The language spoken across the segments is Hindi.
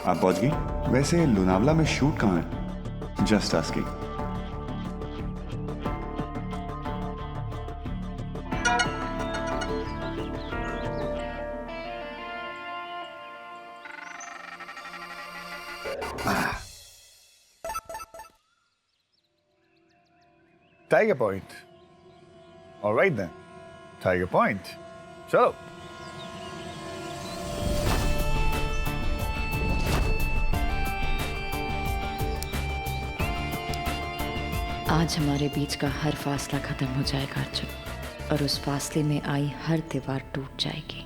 आप पहुंच गई? वैसे लोनावला में शूट कहाँ है? Just asking. Tiger Point. All right then. Tiger Point. चलो। आज हमारे बीच का हर फासला खत्म हो जाएगा अर्जुन, और उस फासले में आई हर दीवार टूट जाएगी।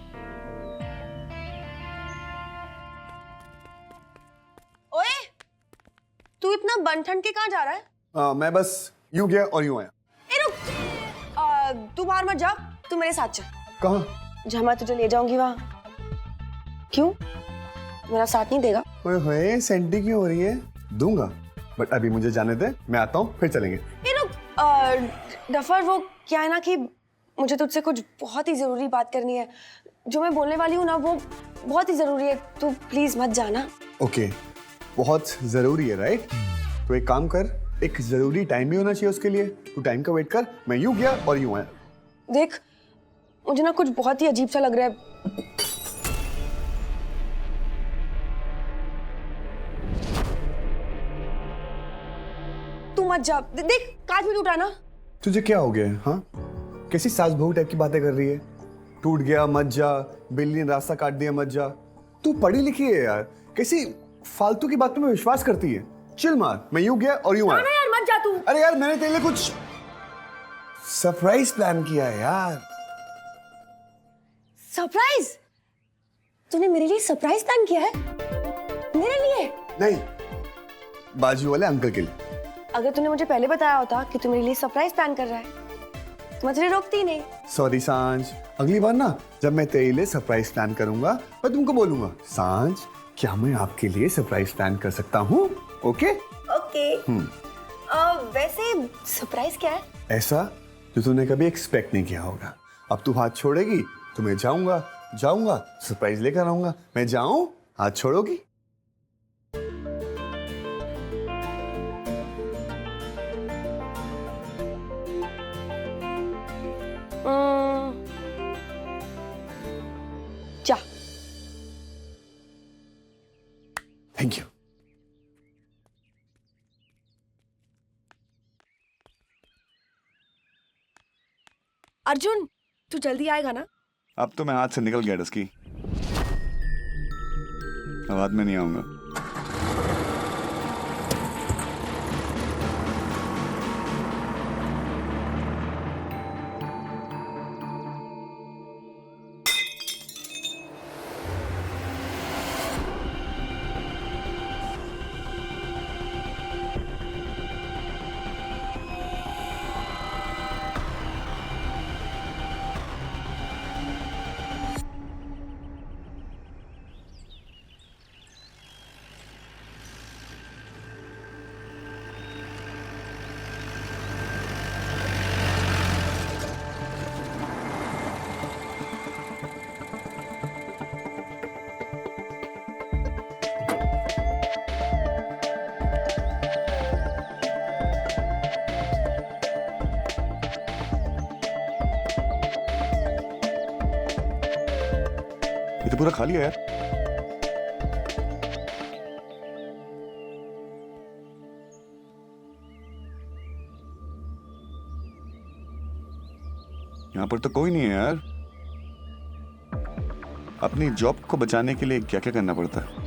ओए, तू इतना बन-ठन के कहाँ जा रहा है? मैं बस यूं गया और यूं आया। ए रुक, तू बाहर मत जा, तू मेरे साथ चल। कहाँ? जहाँ मैं तुझे ले जाऊंगी वहाँ। क्यों? मेरा साथ नहीं देगा? ओए होए, सेंटी क्यों हो रही है? दूंगा, बट अभी मुझे जाने दे, मैं आता हूँ, फिर चलेंगे। ए रुक, डफर, वो क्या है ना कि मुझे तुझसे कुछ बहुत ही जरूरी बात करनी है। जो मैं बोलने वाली हूँ ना, वो बहुत ही जरूरी है। तू प्लीज मत जाना। ओके, बहुत जरूरी है, राइट? तो एक काम कर, एक जरूरी टाइम भी होना चाहिए उसके लिए। तू टाइम का वेट कर, मैं यूं गया और यूं आया। देख, मुझे ना कुछ बहुत ही अजीब सा लग रहा है। तू मत जा। देख, कांच भी टूटा ना। तुझे क्या हो गया? हाँ, कैसी सास बहू टाइप की बातें कर रही है? टूट गया मत जा, बिल्ली ने रास्ता काट दिया मत जा। तू पढ़ी लिखी है यार, कैसी फालतू की बातों में विश्वास करती है? चिल मार, मैं यूं गया और यूं आया। ना यार, मत जा तू। अरे यार, मैंने तेरे लिए कुछ सरप्राइज प्लान किया है यार। सरप्राइज? तूने मेरे लिए सरप्राइज प्लान किया है? मेरे लिए? नहीं, बाजू वाले अंकल के लिए। अगर तूने मुझे पहले बताया होता कि तू मेरे लिए सरप्राइज प्लान कर रहा है, तो मैं तुझे रोकती ही नहीं। सॉरी सांझ, अगली बार ना जब मैं तेरे लिए सरप्राइज प्लान करूंगा, मैं तुमको बोलूंगा, सांझ क्या मैं आपके लिए सरप्राइज प्लान कर सकता हूँ? ओके? ओके। वैसे सरप्राइज क्या है? ऐसा जो तूने कभी एक्सपेक्ट नहीं किया होगा। अब तू हाथ छोड़ेगी तो मैं जाऊंगा, सरप्राइज लेकर आऊंगा। मैं जाऊं, हाथ छोड़ोगी? जा। Thank you. अर्जुन, तू जल्दी आएगा ना? अब तो मैं हाथ से निकल गया डस्की। अब बाद में नहीं आऊंगा। ये तो पूरा खाली है यार। यहाँ पर तो कोई नहीं है यार। अपनी जॉब को बचाने के लिए क्या क्या करना पड़ता है।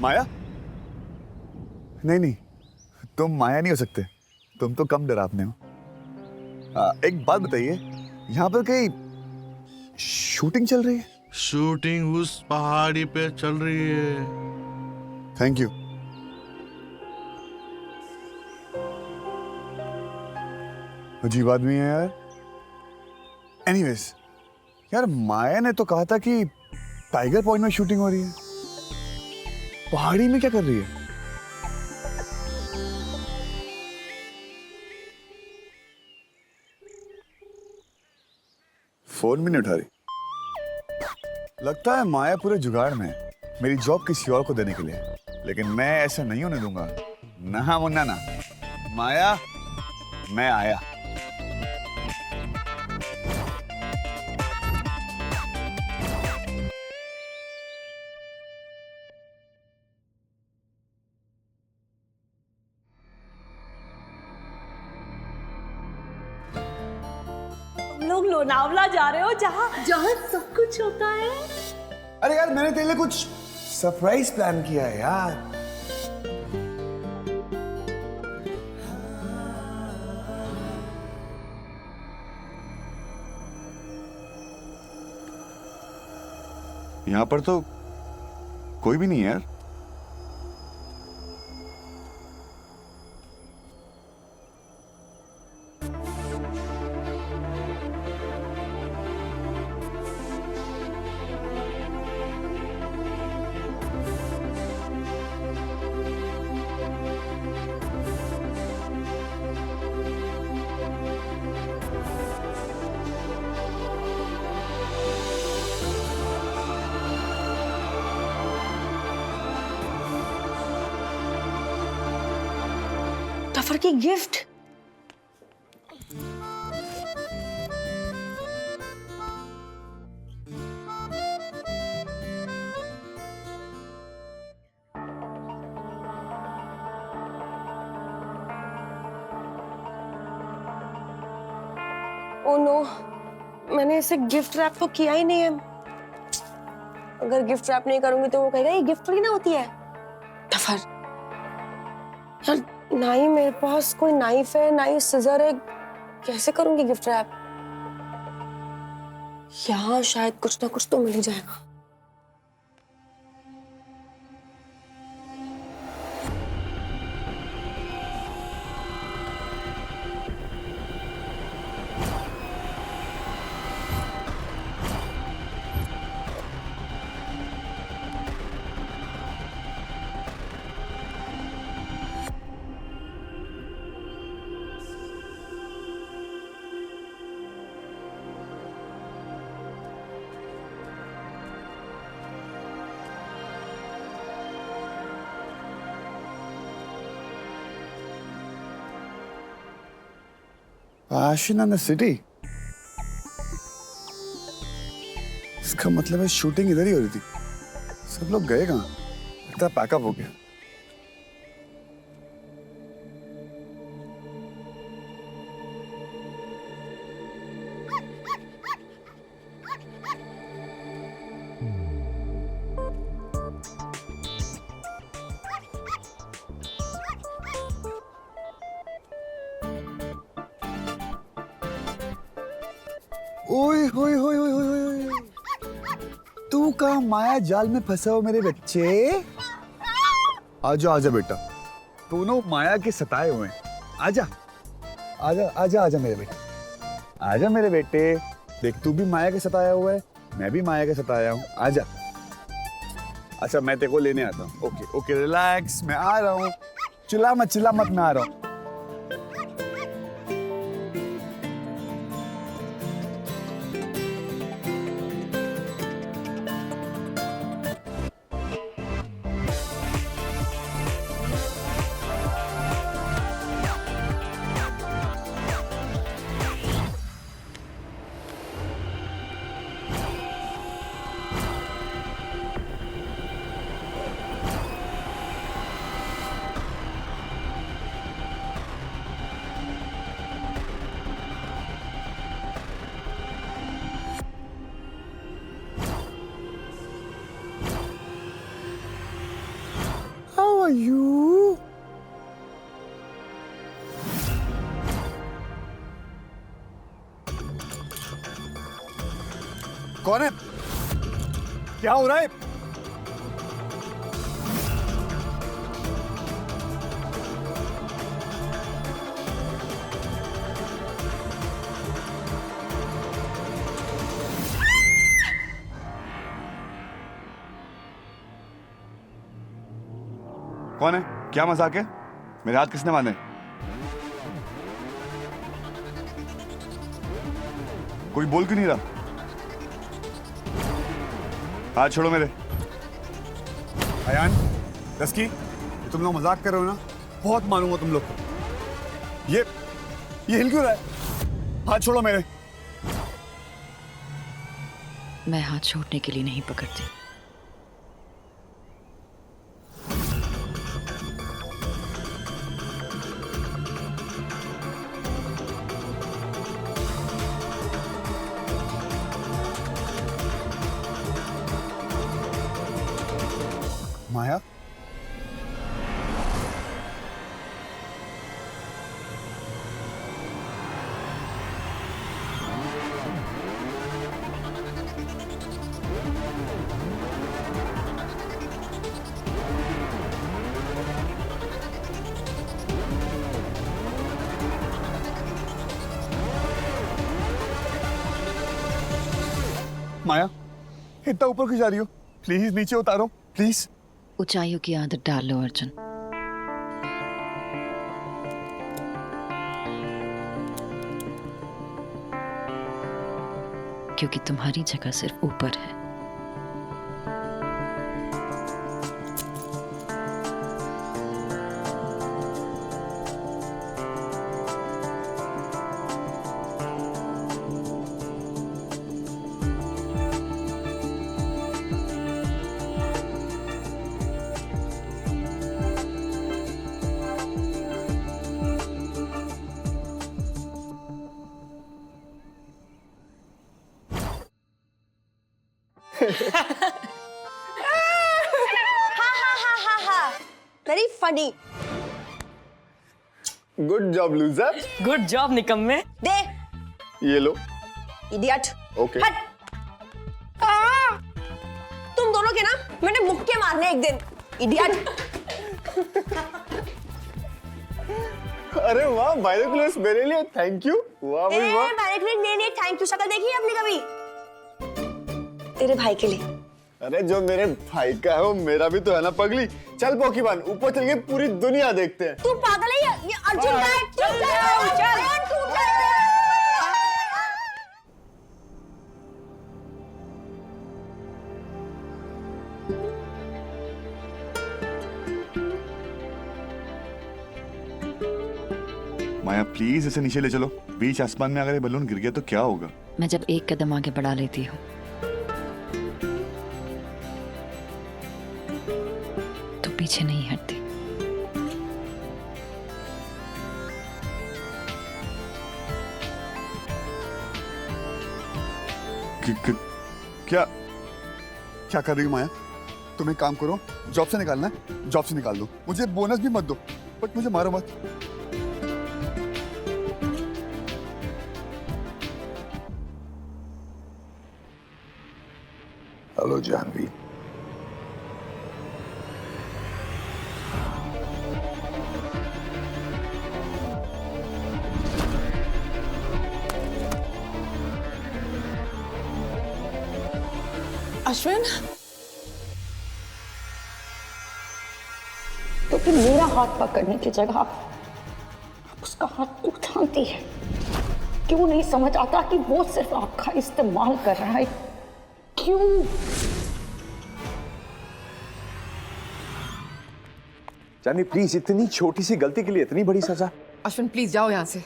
माया? नहीं, तुम माया नहीं हो सकते। तुम तो कम डरावने हो। एक बात बताइए, यहाँ पर कहीं शूटिंग चल रही है? शूटिंग उस पहाड़ी पे चल रही है। Thank you. अजीब आदमी है यार। एनीवेज, यार माया ने तो कहा था कि टाइगर पॉइंट में शूटिंग हो रही है। पहाड़ी में क्या कर रही है? फोन भी नहीं उठा रही। लगता है माया पूरे जुगाड़ में है मेरी जॉब किसी और को देने के लिए, लेकिन मैं ऐसा नहीं होने दूंगा। ना मुन्ना ना। माया, मैं आया। तुम लोग लोनावला जा रहे हो, जहाँ जहाँ सब कुछ होता है। अरे यार, मैंने तेरे लिए कुछ सरप्राइज प्लान किया है यार। यहाँ पर तो कोई भी नहीं है यार। डफर की गिफ्ट। ओ नो, मैंने इसे गिफ्ट रैप तो किया ही नहीं है। अगर गिफ्ट रैप नहीं करूंगी तो वो कहेगा ये गिफ्ट थोड़ी ना होती है। डफर यार, ना ही मेरे पास कोई नाइफ है ना ही सिजर है, कैसे करूंगी गिफ्ट रैप? यहाँ शायद कुछ ना कुछ तो मिल ही जाएगा। Passion in the city। इसका मतलब है शूटिंग इधर ही हो रही थी। सब लोग गए कहाँ? लगता है पैकअप हो गया। ओए होए होए होए होए होए, तू कहाँ माया जाल में फंसा हो मेरे बच्चे? आजा आजा बेटा, दोनों माया के सताए हुए हैं। आजा आजा आजा आजा मेरे बेटे, आजा मेरे बेटे। देख, तू भी माया के सताया हुआ है, मैं भी माया के सताया हूँ। आजा। अच्छा, मैं तेरे को लेने आता हूँ। ओके ओके, रिलैक्स, मैं आ रहा हूँ। चिल्ला मत मैं आ रहा हूँ। How are you? कौन है? क्या हो रहा है? कौन है? क्या मजाक है? मेरे हाथ किसने बांधे? कोई बोल क्यों नहीं रहा? हाथ छोड़ो मेरे। अयान, रस्की, ये तुम लोग मजाक कर रहे हो ना? बहुत मालूम तुम लोग को। ये हिल क्यों रहा है? हाथ छोड़ो मेरे। मैं हाथ छोड़ने के लिए नहीं पकड़ती। माया, माया, इतना ऊपर क्यों जा रही हो? प्लीज नीचे उतारो, प्लीज। ऊंचाइयों की आदत डाल लो अर्जुन। क्योंकि तुम्हारी जगह सिर्फ ऊपर है। Very funny. Good job loser. Good job निकम्मे। दे ये लो। इडियट। ओके। हट। तुम दोनों के ना मैंने मुक्के मारने एक दिन। इडियट। अरे वाह, बायोक्लिस मेरे लिए थैंक यू। वाह भाई वाह। बायोक्लिस मेरे लिए थैंक यू शक्ल देखी है आपने कभी? तेरे भाई के लिए। अरे जो मेरे भाई का है वो मेरा भी तो है ना पगली। चल पोकीबान, ऊपर चल के पूरी दुनिया देखते हैं। तू पागल है ये अर्जुन का है। टूट जाएगा। माया प्लीज इसे नीचे ले चलो। बीच आसमान में अगर ये बलून गिर गया तो क्या होगा? मैं जब एक कदम आगे बढ़ा लेती हूँ तो पीछे नहीं हटती। क्या क्या कर रही हो माया? तुम एक काम करो, जॉब से निकालना है, जॉब से निकाल दो। मुझे बोनस भी मत दो, बट मुझे मारो मत। हेलो जानवी। अश्विन, तो फिर मेरा हाथ पकड़ने की जगह उसका हाथ क्यों थामती है? क्यों नहीं समझ आता कि वो सिर्फ आपका इस्तेमाल कर रहा है? क्यों? जानी प्लीज, इतनी छोटी सी गलती के लिए इतनी बड़ी सजा? अश्विन प्लीज जाओ यहाँ से,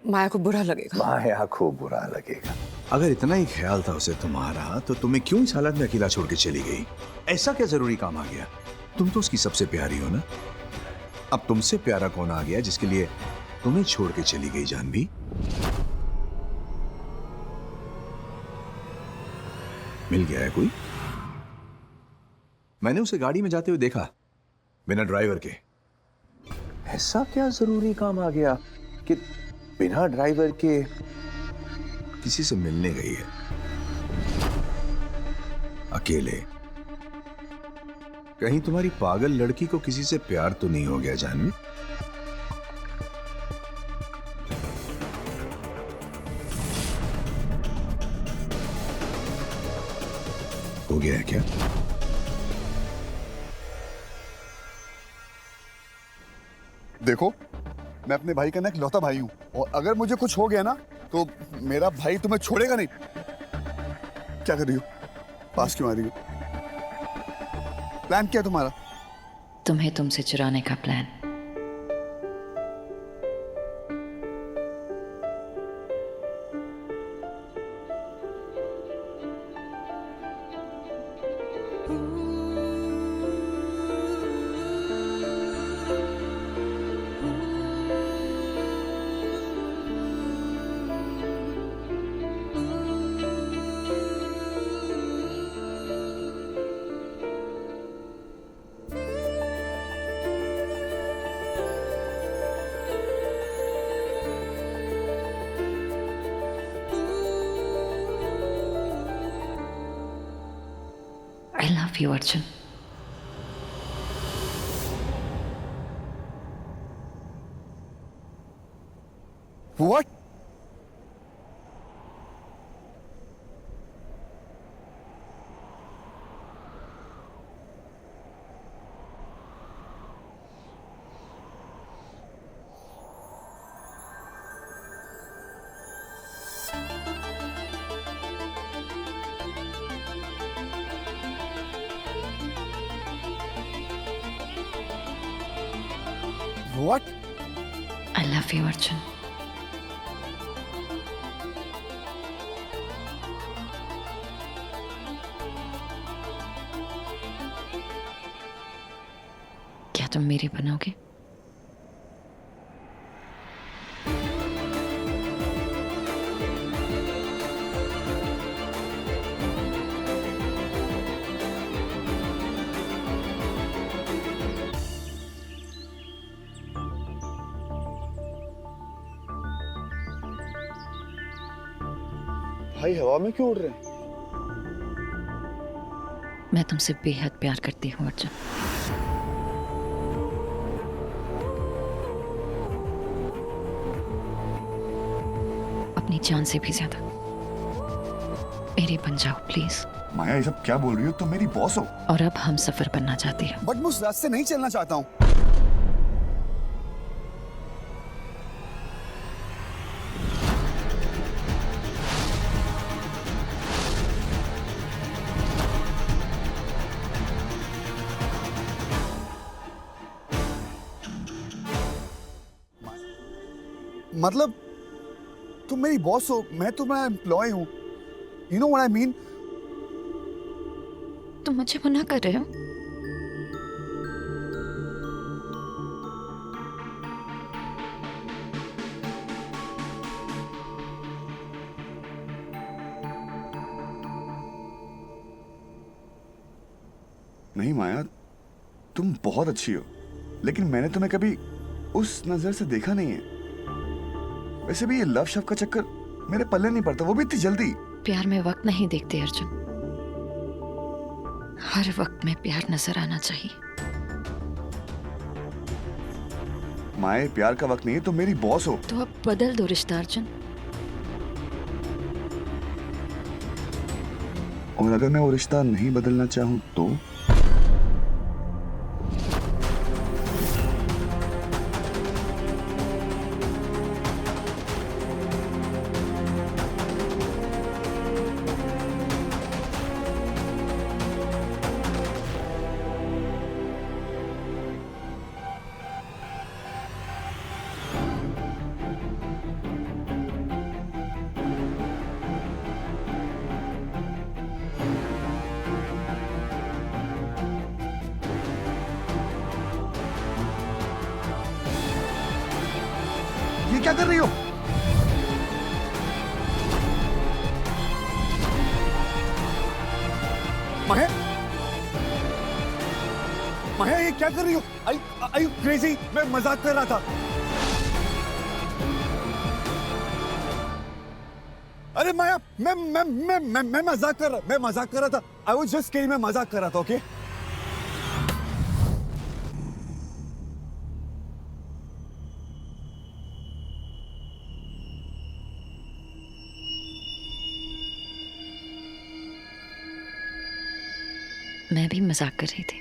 माया को बुरा लगेगा। माया को बुरा लगेगा? अगर इतना ही ख्याल था उसे तुम्हारा तो तुम्हें क्यों इस हालत में अकेला छोड़ के चली गई? ऐसा क्या जरूरी काम आ गया? तुम तो उसकी सबसे प्यारी हो ना। अब तुमसे प्यारा कौन आ गया जिसके लिए तुम्हें छोड़ के चली गई जानवी? मिल गया है कोई? मैंने उसे गाड़ी में जाते हुए देखा बिना ड्राइवर के। ऐसा क्या जरूरी काम आ गया कि बिना ड्राइवर के किसी से मिलने गई है अकेले? कहीं तुम्हारी पागल लड़की को किसी से प्यार तो नहीं हो गया जानवी? हो गया है क्या? देखो, मैं अपने भाई का ना इकलौता भाई हूं, और अगर मुझे कुछ हो गया ना तो मेरा भाई तुम्हें छोड़ेगा नहीं। क्या कर रही हो? पास क्यों आ रही हो? प्लान क्या है तुम्हारा? तुम्हें तुमसे चुराने का plan. I love you, Arjun. What? What? I love you, Arjun. क्या तुम मेरी बनोगे? भाई हवा में क्यों उड़ रहे हैं? मैं तुमसे बेहद प्यार करती हूँ अर्जुन। अपनी जान से भी ज्यादा। मेरी बन जाओ प्लीज। माया ये सब क्या बोल रही हो? तुम मेरी बॉस हो। और अब हम सफर बनना चाहती हैं। बट मैं उस रास्ते नहीं चलना चाहता हूँ। मतलब तुम मेरी बॉस हो, मैं तुम्हारा एम्प्लॉय हूं। You know what I mean? तुम मुझे मना कर रहे हो? नहीं माया, तुम बहुत अच्छी हो, लेकिन मैंने तुम्हें कभी उस नजर से देखा नहीं है। वैसे भी ये लव शव का चक्कर मेरे पल्ले नहीं पड़ता, वो भी इतनी जल्दी। प्यार में वक्त नहीं देखते अर्जुन, हर वक्त में प्यार नजर आना चाहिए। माए प्यार का वक्त नहीं है, तुम मेरी बॉस हो। तो अब बदल दो रिश्ता अर्जुन। और अगर मैं वो रिश्ता नहीं बदलना चाहूं तो? ये क्या कर रही हो? माया, माया ये क्या कर रही हो? Are you crazy? मैं मजाक कर रहा था। अरे माया, मैं मजाक कर रहा था। I was just kidding, मैं मजाक कर रहा था, ओके? मैं भी मजाक कर रही थी।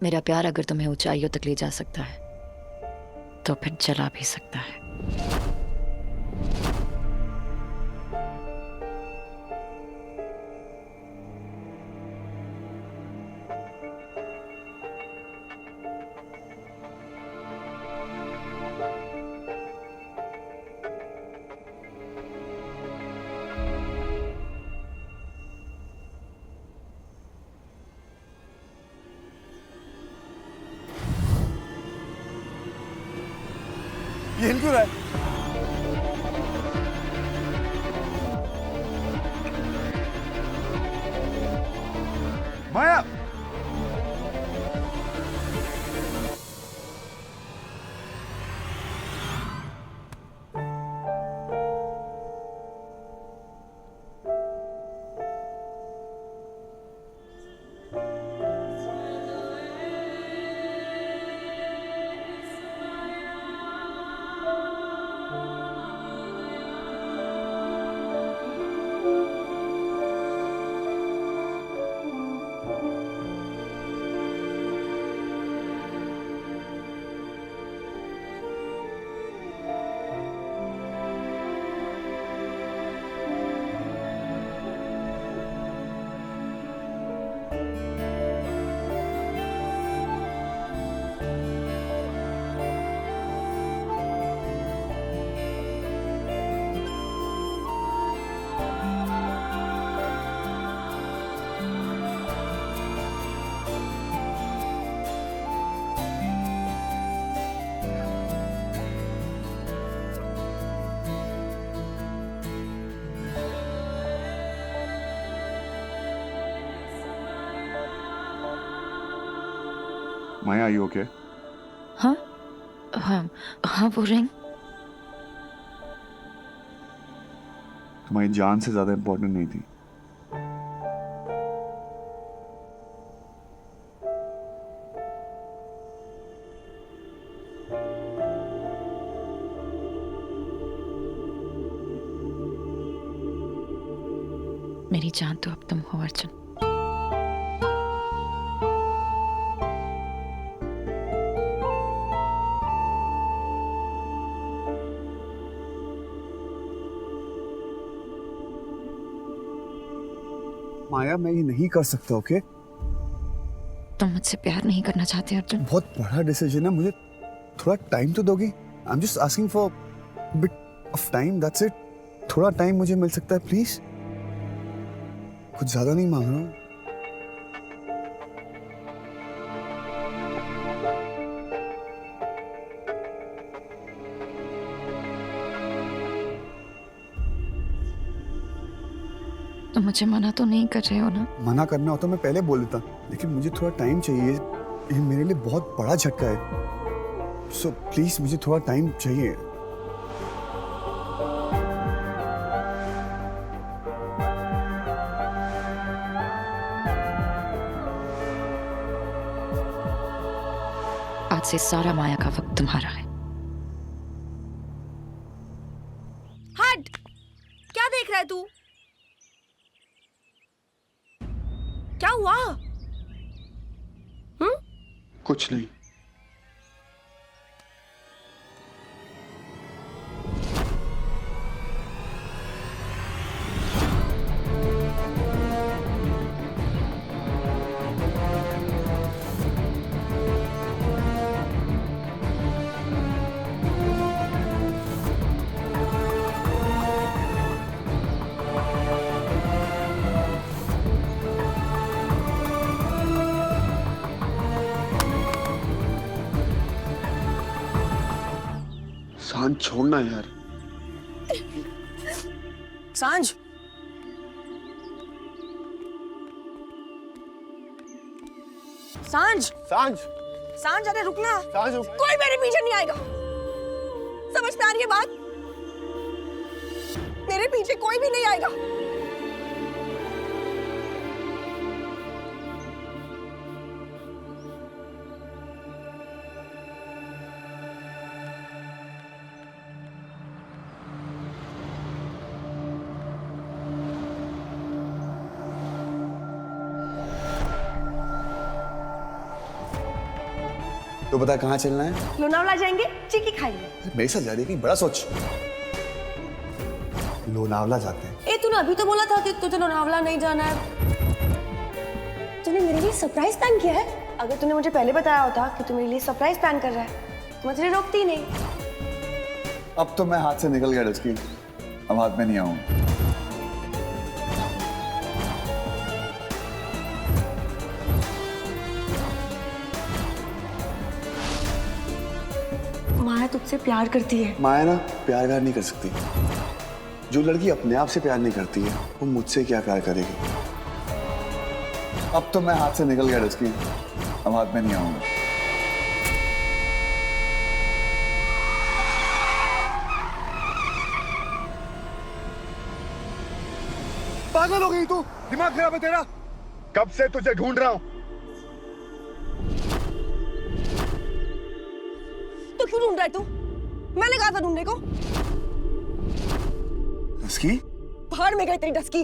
मेरा प्यार अगर तुम्हें ऊंचाइयों तक ले जा सकता है तो फिर जला भी सकता है। ये हिल क्यों रहा है? माया, माया, यू ओके? हाँ हाँ हाँ, वो रिंग तुम्हारी जान से ज्यादा इंपॉर्टेंट नहीं थी। मेरी जान तो अब तुम हो अर्जुन। माया, मैं ये नहीं कर सकता, ओके? तुम मुझसे प्यार नहीं करना चाहते अर्जुन? बहुत बड़ा डिसीजन है, मुझे थोड़ा टाइम तो दोगी? I am just asking for bit of time, that's it. थोड़ा टाइम मुझे मिल सकता है प्लीज? कुछ ज्यादा नहीं मांग रहा हूँ। तुम मुझे मना तो नहीं कर रहे हो ना? मना करना होता मैं पहले बोल देता, लेकिन मुझे थोड़ा टाइम चाहिए। ये मेरे लिए बहुत बड़ा झटका है। सो प्लीज मुझे थोड़ा टाइम चाहिए। आज से सारा माया का वक्त तुम्हारा है। हट! क्या देख रहा है तू? क्या हुआ? कुछ नहीं। सांझ छोड़ना यार। सांझ, सांझ, सांझ, सांझ, अरे रुकना। सांझ, कोई मेरे पीछे नहीं आएगा, समझ में आ रही है बात? मेरे पीछे कोई भी नहीं आएगा। तो बता कहाँ चलना है? लोनावला जाएंगे, चिकी खाएंगे। मेरे साथ जा रही है कहीं बड़ा सोच। लोनावला जाते हैं। ए तूने अभी तो बोला था कि तुझे लोनावला नहीं जाना है। तूने मेरे लिए सरप्राइज प्लान किया है? अगर तूने मुझे पहले बताया होता कि तू मेरे लिए सरप्राइज प्लान कर रहा है तो मैं तुझे रोकती ही नहीं। अब तो मैं हाथ से निकल गया डस्की, अब हाथ में नहीं आऊंगा। माया तुझसे प्यार करती है। माया ना प्यार व्यार नहीं कर सकती। जो लड़की अपने आप से प्यार नहीं करती है वो मुझसे क्या प्यार करेगी। अब तो मैं हाथ से निकल गया डस्की, अब हाथ में नहीं आऊंगा। पागल हो गई तू? दिमाग खराब है तेरा? कब से तुझे ढूंढ रहा हूं। तो क्यों ढूंढ रहा है तू? मैंने कहा था ढूंढने को। डस्की? भाड़ में गई तेरी डस्की,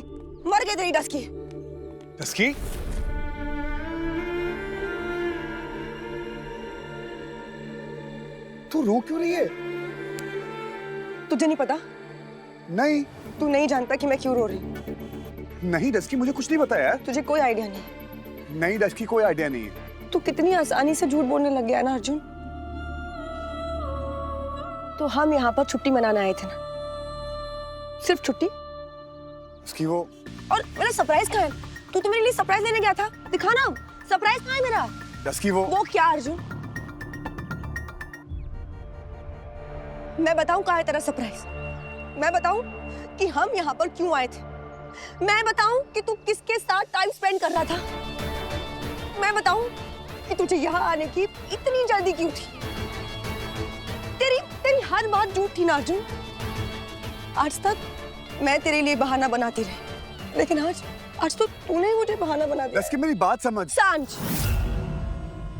मर गई तेरी डस्की। डस्की? तू रो क्यों रही है? तुझे नहीं पता? नहीं तू नहीं जानता कि मैं क्यों रो रही हूँ। नहीं डस्की, मुझे कुछ नहीं पता यार। तुझे कोई आइडिया नहीं। नहीं डस्की, कोई आइडिया नहीं है। तू कितनी आसानी से झूठ बोलने लग गया ना अर्जुन। तो हम यहाँ पर छुट्टी मनाने आए थे ना, सिर्फ छुट्टी। उसकी वो और मेरा सरप्राइज कहाँ है? तू तो मेरे लिए सरप्राइज लेने गया था, दिखा ना सरप्राइज कहाँ है मेरा? डस्की वो क्या अर्जुन? मैं बताऊं कहाँ है तेरा सरप्राइज? मैं बताऊं कि हम यहाँ पर क्यों आए थे? मैं बताऊं कि तू किसके साथ टाइम स्पेंड कर रहा था? मैं बताऊं कि तुझे यहाँ आने की इतनी जल्दी क्यों थी? तेरी हर बात झूठ थी ना अर्जुन। आज तक मैं तेरे लिए बहाना बनाती रही, लेकिन आज तो तूने मुझे बहाना बना दिया। डस्की मेरी बात समझ। सांझ,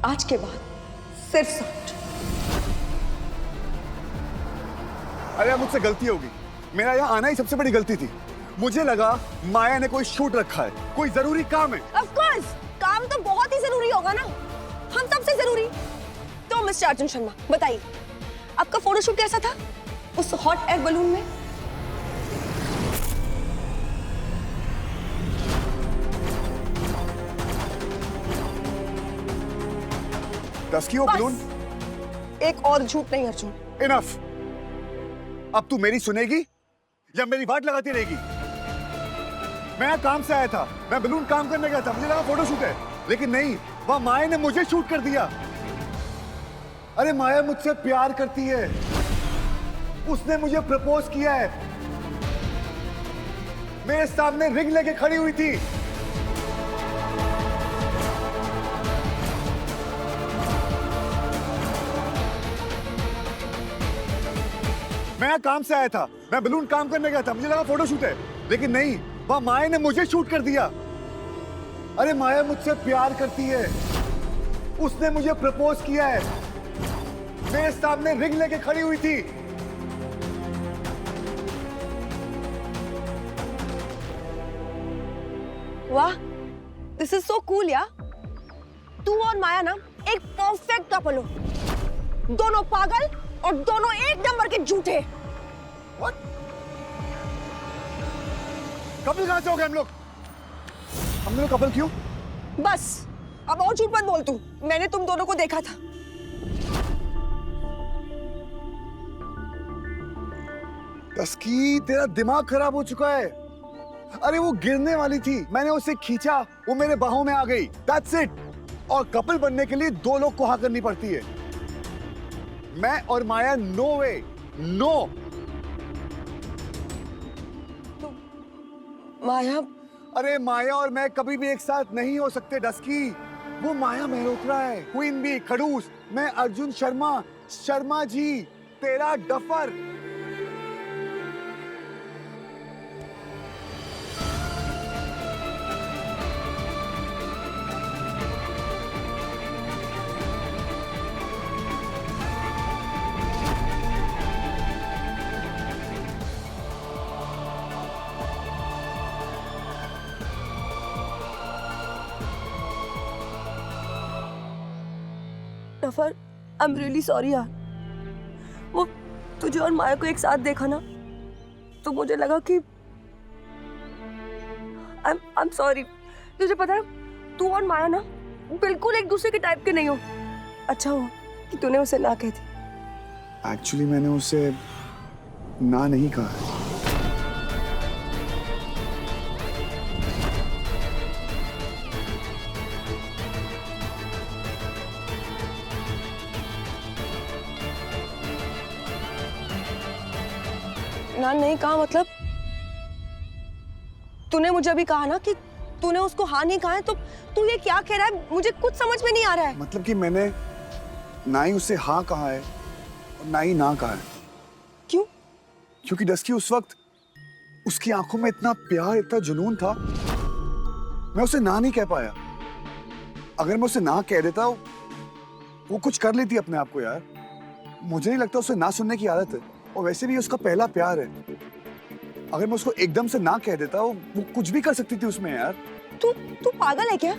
आज के बाद सिर्फ सांझ। अरे मुझसे गलती होगी, मेरा यहाँ आना ही सबसे बड़ी गलती थी। मुझे लगा माया ने कोई शूट रखा है, कोई जरूरी काम है। Of course, काम तो बहुत ही जरूरी होगा ना, हम सबसे जरूरी। तो मिस्टर अर्जुन शर्मा बताइए, आपका फोटोशूट कैसा था उस हॉट एयर बलून में? डस्की वो बलून। एक और झूठ नहीं अर्जुन। इनफ। अब तू मेरी सुनेगी या मेरी बात लगाती रहेगी? मैं यहाँ काम से आया था, मैं बलून काम करने गया था, मुझे लगा फोटोशूट है, लेकिन नहीं, वह माया ने मुझे शूट कर दिया। अरे माया मुझसे प्यार करती है, उसने मुझे प्रपोज किया है, मेरे सामने रिंग लेके खड़ी हुई थी। मैं यहाँ काम से आया था, मैं बलून काम करने गया था, मुझे लगा फोटोशूट है, लेकिन नहीं, वह माया ने मुझे शूट कर दिया। अरे माया मुझसे प्यार करती है, उसने मुझे प्रपोज किया है, मेरे सामने रिंग लेके खड़ी हुई थी। वाह, दिस इज सो कूल यार। तू और माया ना एक परफेक्ट कपल हो, दोनों पागल और दोनों एक नंबर के झूठे। What? कपल कहां से हो गए हम लोग? हम दोनों कपल क्यों? बस अब और झूठ मत बोल तू, मैंने तुम दोनों को देखा था। तस्की, तेरा दिमाग खराब हो चुका है। अरे वो गिरने वाली थी, मैंने उसे खींचा, वो मेरे बाहों में आ गई। That's it. और कपल बनने के लिए दो लोग को हाँ करनी पड़ती है। मैं और माया नो वे, नो। तो माया? अरे माया और मैं कभी भी एक साथ नहीं हो सकते डस्की। वो माया मेहरोत्रा है, क्वीन बी खड़ूस, मैं अर्जुन शर्मा, शर्मा जी तेरा duffer. Duffer, I am really sorry यार। वो तुझे और माया को एक साथ देखा ना, तो मुझे लगा कि आई एम सॉरी। तुझे पता है, तू और माया ना बिल्कुल एक दूसरे के टाइप के नहीं हो। अच्छा हुआ कि तूने उसे ना कह दी। एक्चुअली मैंने उसे ना नहीं कहा है। ना नहीं कहा मतलब? तूने मुझे अभी कहा ना कि तूने उसको हाँ नहीं कहा है, तो तू ये क्या कह रहा है? मुझे कुछ समझ में नहीं आ रहा है। मतलब कि मैंने ना ही उसे हाँ कहा है और ना ही ना कहा है। क्यों? क्योंकि डस्की उस वक्त उसकी आंखों में इतना प्यार, इतना जुनून था, मैं उसे ना नहीं कह पाया। अगर मैं उसे ना कह देता, वो कुछ कर लेती अपने आप को यार। मुझे नहीं लगता उसे ना सुनने की आदत है, और वैसे भी उसका पहला प्यार है। अगर मैं उसको एकदम से ना कह देता, वो कुछ भी कर सकती थी उसमें यार। तू पागल है क्या?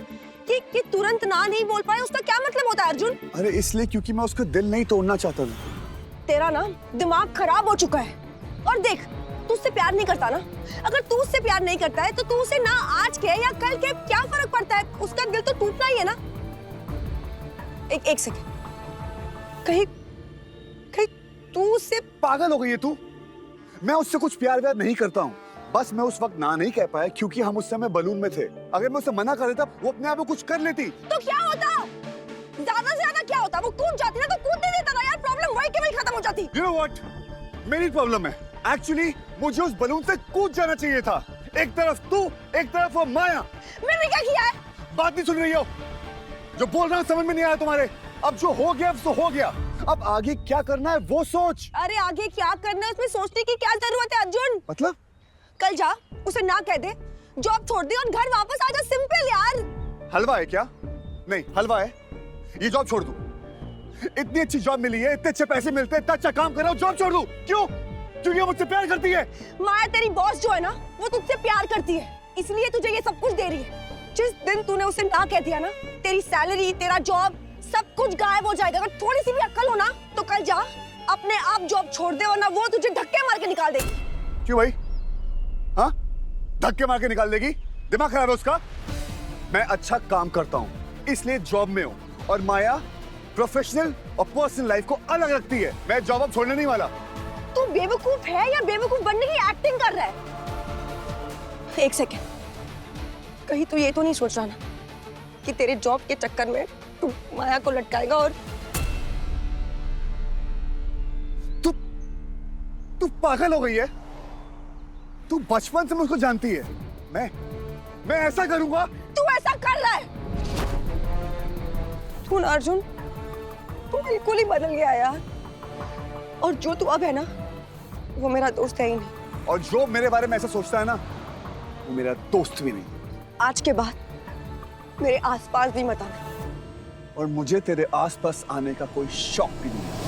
कि तुरंत ना नहीं बोल पाए, उसका क्या मतलब होता है अर्जुन? अरे इसलिए क्योंकि मैं उसका दिल नहीं तोड़ना चाहता था। तेरा ना दिमाग खराब हो चुका है। और देख, तू उससे प्यार नहीं करता ना। अगर तू उससे प्यार नहीं करता है, तो तू उसे ना आज के या कल के क्या फर्क पड़ता है? उसका दिल तो टूटना ही है ना। एक सेकंड, कहीं तू उससे पागल हो गई है तू? मैं उससे कुछ प्यार व्यार नहीं करता हूँ। बस मैं उस वक्त ना नहीं कह पाया क्योंकि हम उस समय बलून में थे। अगर मैं उसे मना कर देता, वो अपने आप को कुछ कर लेती। तो क्या होता? ज्यादा से ज्यादा क्या होता? वो कूद जाती ना, तो कूदने देता ना यार। प्रॉब्लम वही के वही खत्म हो जाती। You know what? मेरी प्रॉब्लम है। एक्चुअली मुझे उस बलून से कूद जाना चाहिए था। एक तरफ तू, एक तरफ वो माया। मैंने क्या किया है? बात नहीं सुन रही हो? जो बोल रहा हूँ समझ में नहीं आया तुम्हारे? अब जो हो गया सो हो गया। अब आगे क्या करना है वो सोच। अरे आगे क्या करना है उसमें सोचने की क्या जरूरत है अर्जुन? मतलब? कल जा, उसे ना कह दे, जॉब छोड़ दे और घर वापस आ जा। सिंपल यार। हलवा है क्या? नहीं हलवा है। ये जॉब छोड़ दूं? इतनी अच्छी जॉब मिली है, इतने अच्छे पैसे मिलते हैं, इतना अच्छा काम कर रहा हूं, जॉब छोड़ दूं? क्यों? क्योंकि वो मुझसे प्यार करती है। माया तेरी बॉस जो है ना, वो तुझसे प्यार करती है, इसलिए तुझे ये सब कुछ दे रही है। जिस दिन तूने उसे ना कह दिया ना, तेरी सैलरी, तेरा जॉब, सब कुछ गायब हो जाएगा। अगर थोड़ी सी भी अक्ल हो ना, तो कल जा, अपने आप जॉब छोड़ दे, वरना वो तुझे धक्के मार के निकाल देगी। क्यों भाई? हाँ? धक्के मार के निकाल देगी? दिमाग खराब है उसका? मैं अच्छा काम करता हूँ, इसलिए जॉब में हूँ। और माया प्रोफेशनल और पर्सनल लाइफ को अलग रखती है। मैं जॉब अब छोड़ने नहीं वाला। तू बेवकूफ है या बेवकूफ बनने की एक्टिंग कर रहा है? एक सेकेंड, कहीं तू ये तो नहीं सोच रहा ना कि तेरे जॉब के चक्कर में तू माया को लटकाएगा? और तू पागल हो गई है? तू बचपन से मुझको जानती है। मैं ऐसा करूंगा? तू ऐसा कर रहा है। तू ना अर्जुन, तू बिल्कुल ही बदल गया यार। और जो तू अब है ना, वो मेरा दोस्त है ही नहीं। और जो मेरे बारे में ऐसा सोचता है ना, वो मेरा दोस्त भी नहीं। आज के बाद मेरे आसपास भी मत आना। और मुझे तेरे आसपास आने का कोई शौक भी नहीं है।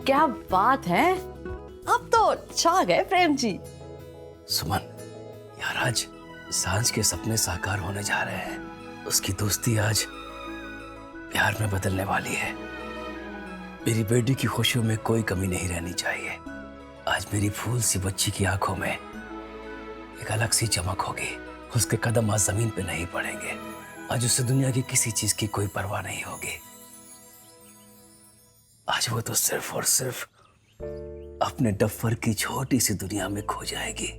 क्या बात है, अब तो छा गए प्रेम जी। सुमन, यार आज सांझ के सपने साकार होने जा रहे हैं। उसकी दोस्ती आज प्यार में बदलने वाली है। मेरी बेटी की खुशियों में कोई कमी नहीं रहनी चाहिए। आज मेरी फूल सी बच्ची की आंखों में एक अलग सी चमक होगी। उसके कदम आज जमीन पे नहीं पड़ेंगे। आज उसे दुनिया की किसी चीज की कोई परवाह नहीं होगी। आज वो तो सिर्फ और सिर्फ अपने डफर की छोटी सी दुनिया में खो जाएगी।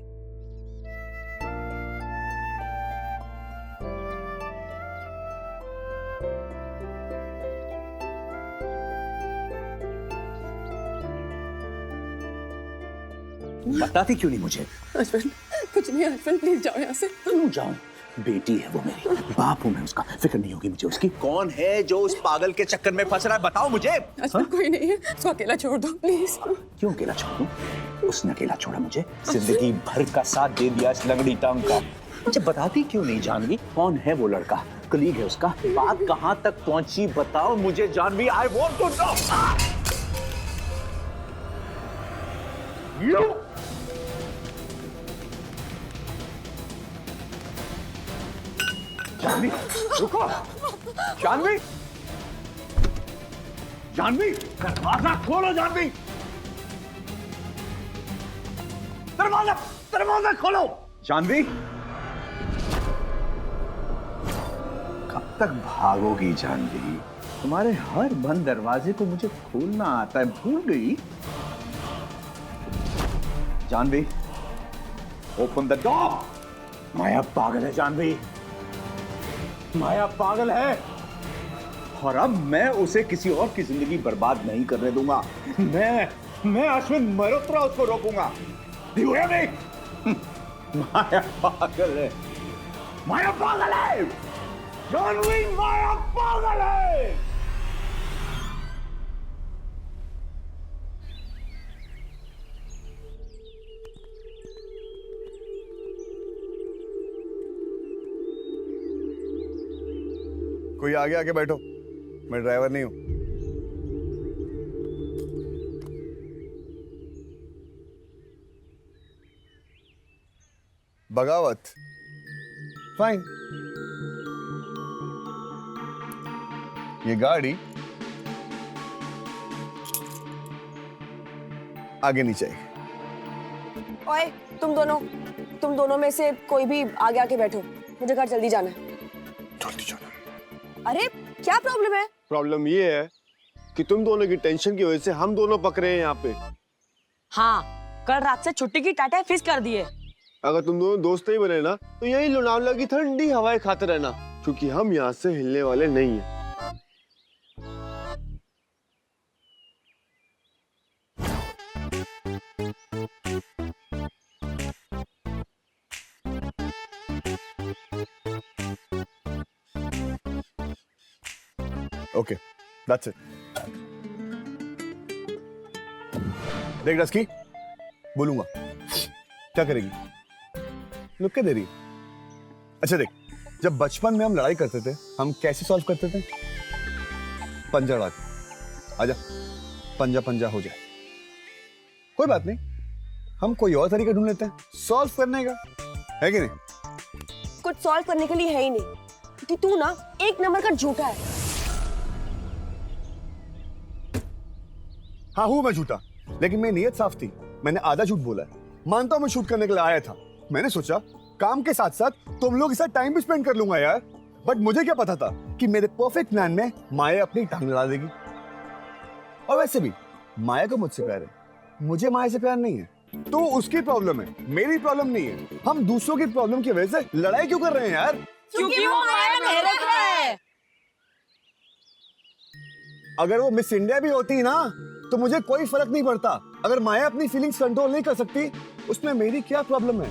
बताती क्यों नहीं मुझे? हस्बैंड, कुछ नहीं हस्बैंड, प्लीज जाओ यहाँ से। क्यों जाऊं? बेटी है वो मेरी, बाप हूं मैं उसका। फिक्र नहीं होगी मुझे उसकी। कौन है जो उस पागल के चक्कर में फंस रहा है? बताओ मुझे। हस्बैंड कोई नहीं है, उसको अकेला छोड़ दो प्लीज। क्यों अकेला छोड़ूं? उसने अकेला छोड़ा मुझे, जिंदगी भर का साथ दे दिया इस लंगड़ी टांग का। मुझे बताती क्यों नहीं जानवी? कौन है वो लड़का? कलीग है उसका? बात कहां तक पहुंची बताओ मुझे Janvi. I want to know. You Janvi, रुको। जानवी, जानवी, दरवाजा खोलो। जानवी, दरवाजा खोलो। जानवी, कब तक भागोगी जानवी? तुम्हारे हर बंद दरवाजे को मुझे खोलना आता है, भूल गई? Janvi, open the door. Maya पागल है जानवी, माया पागल है। और अब मैं उसे किसी और की जिंदगी बर्बाद नहीं करने दूंगा। मैं अश्विन मल्होत्रा उसको रोकूंगा। You hear me? माया पागल है, माया पागल है। जानवी, माया पागल है। कोई आगे आके बैठो, मैं ड्राइवर नहीं हूं। बगावत, फाइन। ये गाड़ी आगे नहीं चाहिए। ओए, तुम दोनों में से कोई भी आगे आके बैठो, मुझे घर जल्दी जाना है। जल्दी जाना। अरे क्या प्रॉब्लम है? प्रॉब्लम ये है कि तुम दोनों की टेंशन की वजह से हम दोनों पकड़े हैं यहाँ पे। हाँ, कल रात से छुट्टी की टाटा फिक्स कर दिए। अगर तुम दोनों दोस्त ही बने ना तो यही लोनावला की ठंडी हवाएं खाते रहना, क्योंकि हम यहाँ से हिलने वाले नहीं हैं। Okay, that's it. देख रस्की, बोलूंगा क्या करेगी? लुक के दे रही। अच्छा देख, जब बचपन में हम लड़ाई करते थे, हम कैसे सॉल्व करते थे? पंजा लड़ा के। आजा, पंजा पंजा हो जाए। कोई बात नहीं, हम कोई और तरीका ढूंढ लेते हैं सॉल्व करने का, है कि नहीं? कुछ सॉल्व करने के लिए है ही नहीं, क्योंकि तू ना एक नंबर का झूठा है। हाँ हूं मैं झूठा, लेकिन मेरी नीयत साफ थी। मैंने आधा झूठ बोला है। मानता हूं मैं शूट करने के लिए आया था। मैंने सोचा काम के साथ साथ तुम लोग के साथ टाइम भी स्पेंड कर लूंगा यार। बट मुझे क्या पता था कि मेरे परफेक्ट प्लान में माया अपनी टांग लड़ा देगी। और वैसे भी माया को मुझसे प्यार है, मुझे माया से प्यार नहीं है। तो उसकी प्रॉब्लम है, मेरी प्रॉब्लम नहीं है। हम दूसरों की प्रॉब्लम की वजह से लड़ाई क्यों कर रहे हैं यार? क्योंकि वो माया में हेरत रहा है। अगर वो मिस इंडिया भी होती ना तो मुझे कोई फर्क नहीं पड़ता। अगर माया अपनी फीलिंग्स कंट्रोल नहीं कर सकती, उसमें मेरी क्या प्रॉब्लम है?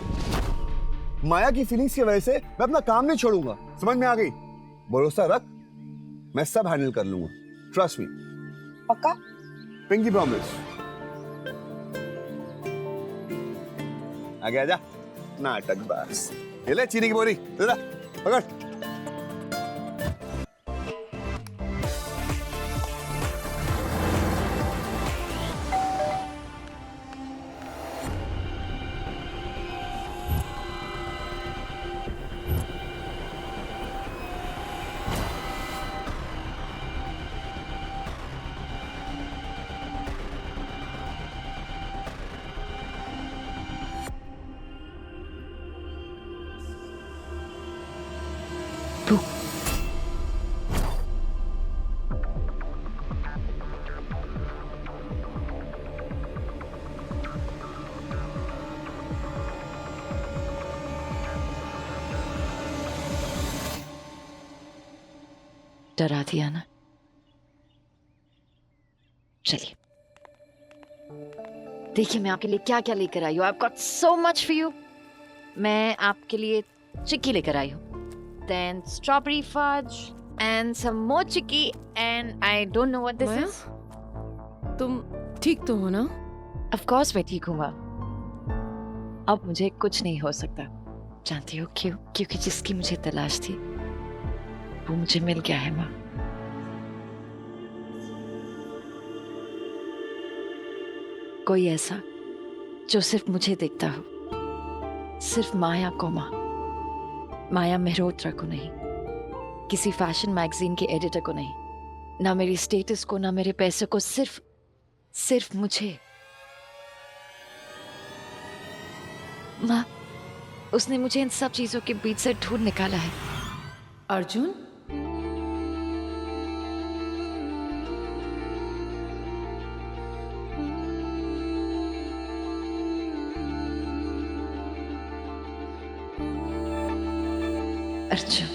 माया की फीलिंग्स की वजह से मैं अपना काम नहीं छोड़ूंगा। समझ में आ गई? भरोसा रख, मैं सब हैंडल कर लूंगा। Trust me. पक्का? Pinky promise. आगे आजा, नाटक बस। ये ले चीनी की बोरी, इधर आ, पकड़। अब्बू, डरा दिया ना? चलिए देखिए मैं आपके लिए क्या क्या लेकर आई हूँ। I've got so much for you. मैं आपके लिए चिक्की लेकर आई हूँ, then strawberry fudge and some more chicky and I don't know what this Maya? is. तुम ठीक तो हो ना? Of course मैं ठीक हूँ माँ। अब मुझे कुछ नहीं हो सकता। जानती हो क्यों? क्योंकि जिसकी मुझे तलाश थी वो मुझे मिल गया है माँ। कोई ऐसा जो सिर्फ मुझे देखता हो, सिर्फ माया को माँ, माया मेहरोत्रा को नहीं, किसी फैशन मैगजीन के एडिटर को नहीं, ना मेरी स्टेटस को, ना मेरे पैसे को, सिर्फ मुझे। माँ, उसने मुझे इन सब चीजों के बीच से ढूंढ निकाला है। अर्जुन? अर्जुन,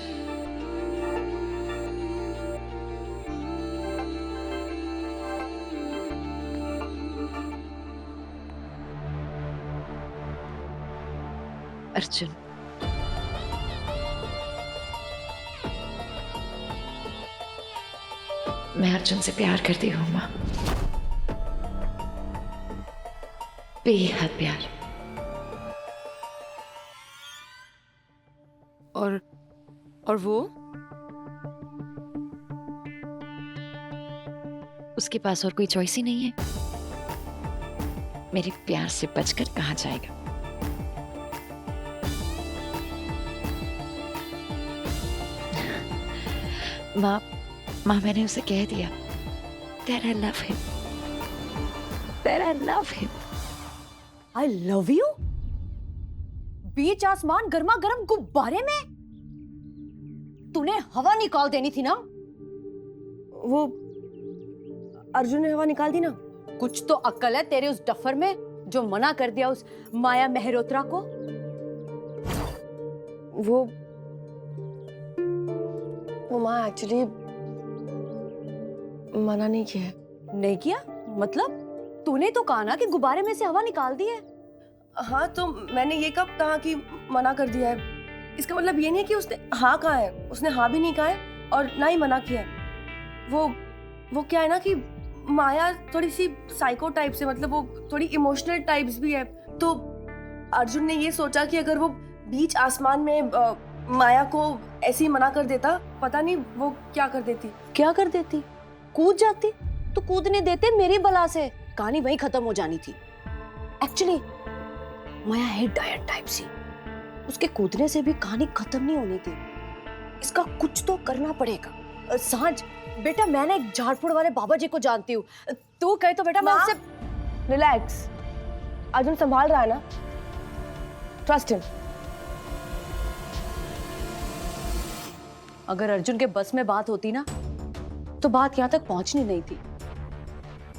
अर्जुन, मैं अर्जुन से प्यार करती हूँ माँ, बेहद प्यार। और वो? उसके पास और कोई चॉइस ही नहीं है। मेरे प्यार से बचकर कहाँ जाएगा? माँ मैंने उसे कह दिया that I love him, that I love him. I love you? बीच आसमान गर्मा गर्म गुब्बारे में? तूने हवा निकाल देनी थी ना? वो अर्जुन ने हवा निकाल दी ना। कुछ तो अक्ल है तेरे उस डफर में जो मना कर दिया उस माया मेहरोत्रा को। वो माँ एक्चुअली मना नहीं किया है। नहीं किया? मतलब तूने तो कहा ना कि गुब्बारे में से हवा निकाल दी है। हाँ तो मैंने ये कब कहा कि मना कर दिया है? इसका मतलब ये नहीं है कि उसने हाँ कहा है, उसने हाँ भी नहीं कहा है और ना ही मना किया है। वो क्या है ना कि माया थोड़ी सी साइको टाइप से, मतलब वो थोड़ी इमोशनल टाइप्स भी है। तो अर्जुन ने ये सोचा कि अगर वो बीच आसमान में माया को ऐसे ही मना कर देता, पता नहीं वो क्या कर देती। क्या कर देती? कूद जाती। तो कूदने देते मेरी बला से, कहानी वहीं खत्म हो जानी थी। एक्चुअली माया है डायट टाइप सी, उसके कूदने से भी कहानी खत्म नहीं होनी थी। इसका कुछ तो करना पड़ेगा। सांझ बेटा, मैं ना एक झाड़फूड़ वाले बाबा जी को जानती हूँ, तू कहे तो बेटा मैं उससे। रिलैक्स, अर्जुन संभाल रहा है ना, ट्रस्ट हिम। अगर अर्जुन के बस में बात होती ना तो बात यहाँ तक पहुंचनी नहीं थी।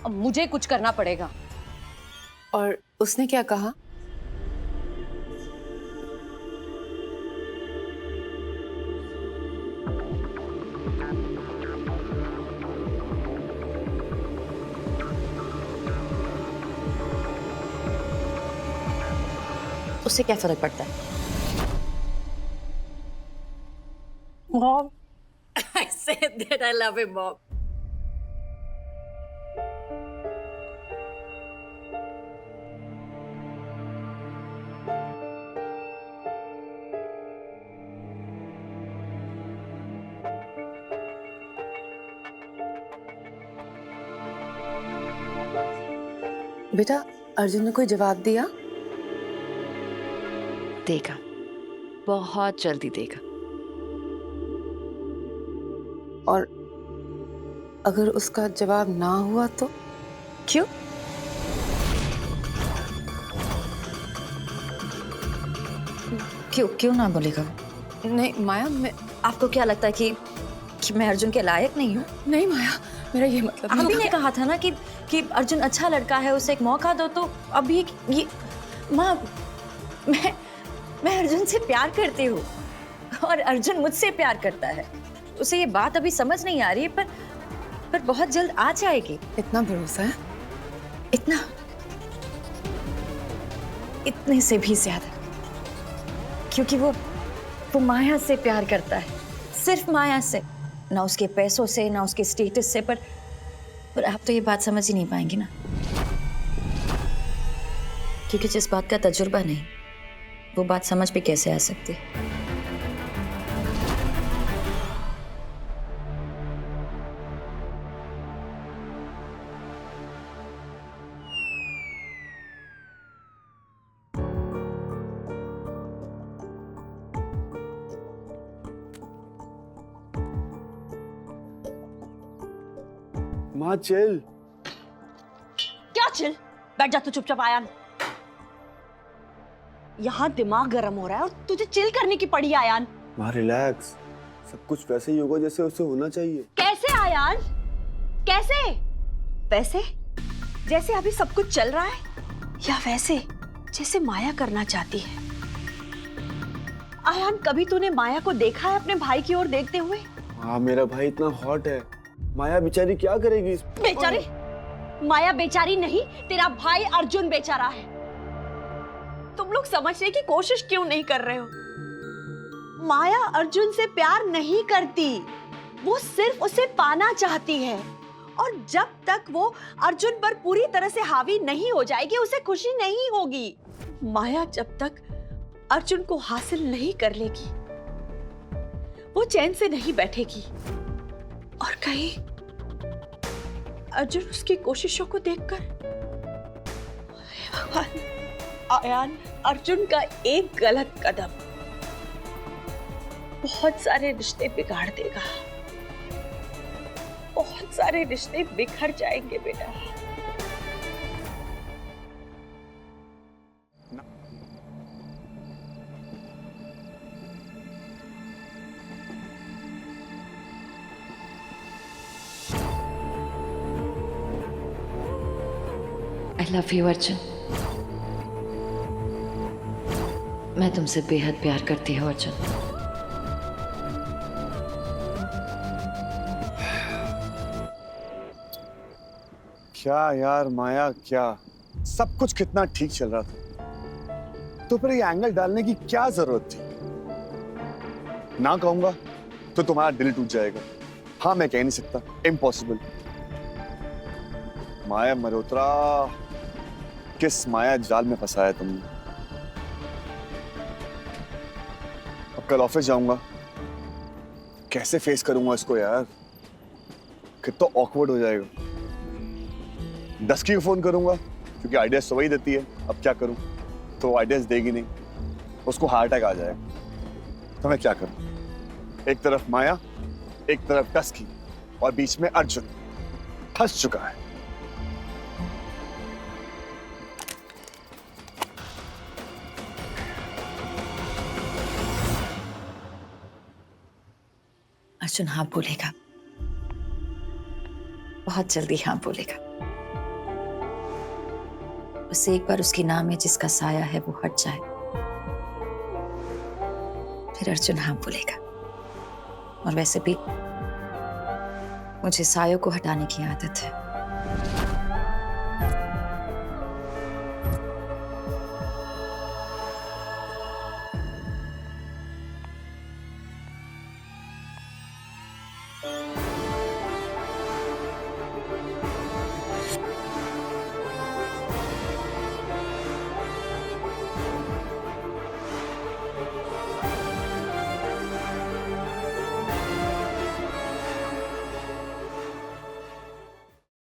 अब मुझे कुछ करना पड़ेगा। और उसने क्या कहा? उससे क्या फर्क पड़ता है? Mom, I said that I love him, Mom. बेटा, अर्जुन ने कोई जवाब दिया? देगा, बहुत जल्दी देगा। और अगर उसका जवाब ना हुआ तो? क्यों? क्यों ना बोलेगा? नहीं माया, मैं आपको क्या लगता है कि मैं अर्जुन के लायक नहीं हूँ? नहीं माया, मेरा ये मतलब आप ही ने कहा था ना कि अर्जुन अच्छा लड़का है, उसे एक मौका दो। तो अभी ये माँ, मैं अर्जुन से प्यार करती हूँ और अर्जुन मुझसे प्यार करता है। उसे ये बात अभी समझ नहीं आ रही है, पर बहुत जल्द आ जाएगी। इतना भरोसा है? इतना, इतने से भी ज्यादा, क्योंकि वो माया से प्यार करता है, सिर्फ माया से, ना उसके पैसों से, ना उसके स्टेटस से। पर आप तो ये बात समझ ही नहीं पाएंगी ना, क्योंकि जिस बात का तजुर्बा नहीं, वो बात समझ भी कैसे आ सकती है। माँ चिल। क्या चिल? बैठ जा तू चुपचाप आयान। यहाँ दिमाग गर्म हो रहा है और तुझे चिल करने की पड़ी आयान। माँ रिलैक्स, सब कुछ वैसे ही होगा जैसे उसे होना चाहिए। कैसे आयान? कैसे? वैसे जैसे अभी सब कुछ चल रहा है, या वैसे जैसे माया करना चाहती है? आयान, कभी तूने माया को देखा है अपने भाई की ओर देखते हुए? हाँ, मेरा भाई इतना हॉट है, माया बेचारी क्या करेगी? बेचारी? माया बेचारी नहीं, तेरा भाई अर्जुन बेचारा है। तुम लोग समझने की कोशिश क्यों नहीं कर रहे हो? माया अर्जुन से प्यार नहीं करती, वो सिर्फ उसे पाना चाहती है। और जब तक वो अर्जुन पर पूरी तरह से हावी नहीं हो जाएगी, उसे खुशी नहीं होगी। माया जब तक अर्जुन को हासिल नहीं कर लेगी, वो चैन से नहीं बैठेगी। और कहीं अर्जुन उसकी कोशिशों को देखकर, भगवान, आयान, अर्जुन का एक गलत कदम बहुत सारे रिश्ते बिगाड़ देगा, बहुत सारे रिश्ते बिखर जाएंगे बेटा। I love you Arjun. मैं तुमसे बेहद प्यार करती हूँ अर्जुन। क्या यार माया, क्या सब कुछ कितना ठीक चल रहा था, तो फिर ये एंगल डालने की क्या जरूरत थी? ना कहूंगा तो तुम्हारा दिल टूट जाएगा। हाँ, मैं कह नहीं सकता, इम्पॉसिबल। माया मल्होत्रा, किस माया जाल में फंसाया तुमने। अब कल ऑफिस जाऊंगा, कैसे फेस करूंगा इसको यार? कितना ऑकवर्ड हो जाएगा। 10 की फोन करूंगा क्योंकि आइडियाज तो वही देती है, अब क्या करूं? तो वो आइडियाज देगी नहीं, उसको हार्ट अटैक आ जाएगा। तो मैं क्या करूं? एक तरफ माया, एक तरफ टस्की, और बीच में अर्जुन फंस चुका है। अर्जुन हाँ बोलेगा, बहुत जल्दी हाँ बोलेगा। उससे एक बार उसकी नाम में जिसका साया है वो हट जाए, फिर अर्जुन हाँ बोलेगा। और वैसे भी मुझे सायों को हटाने की आदत है।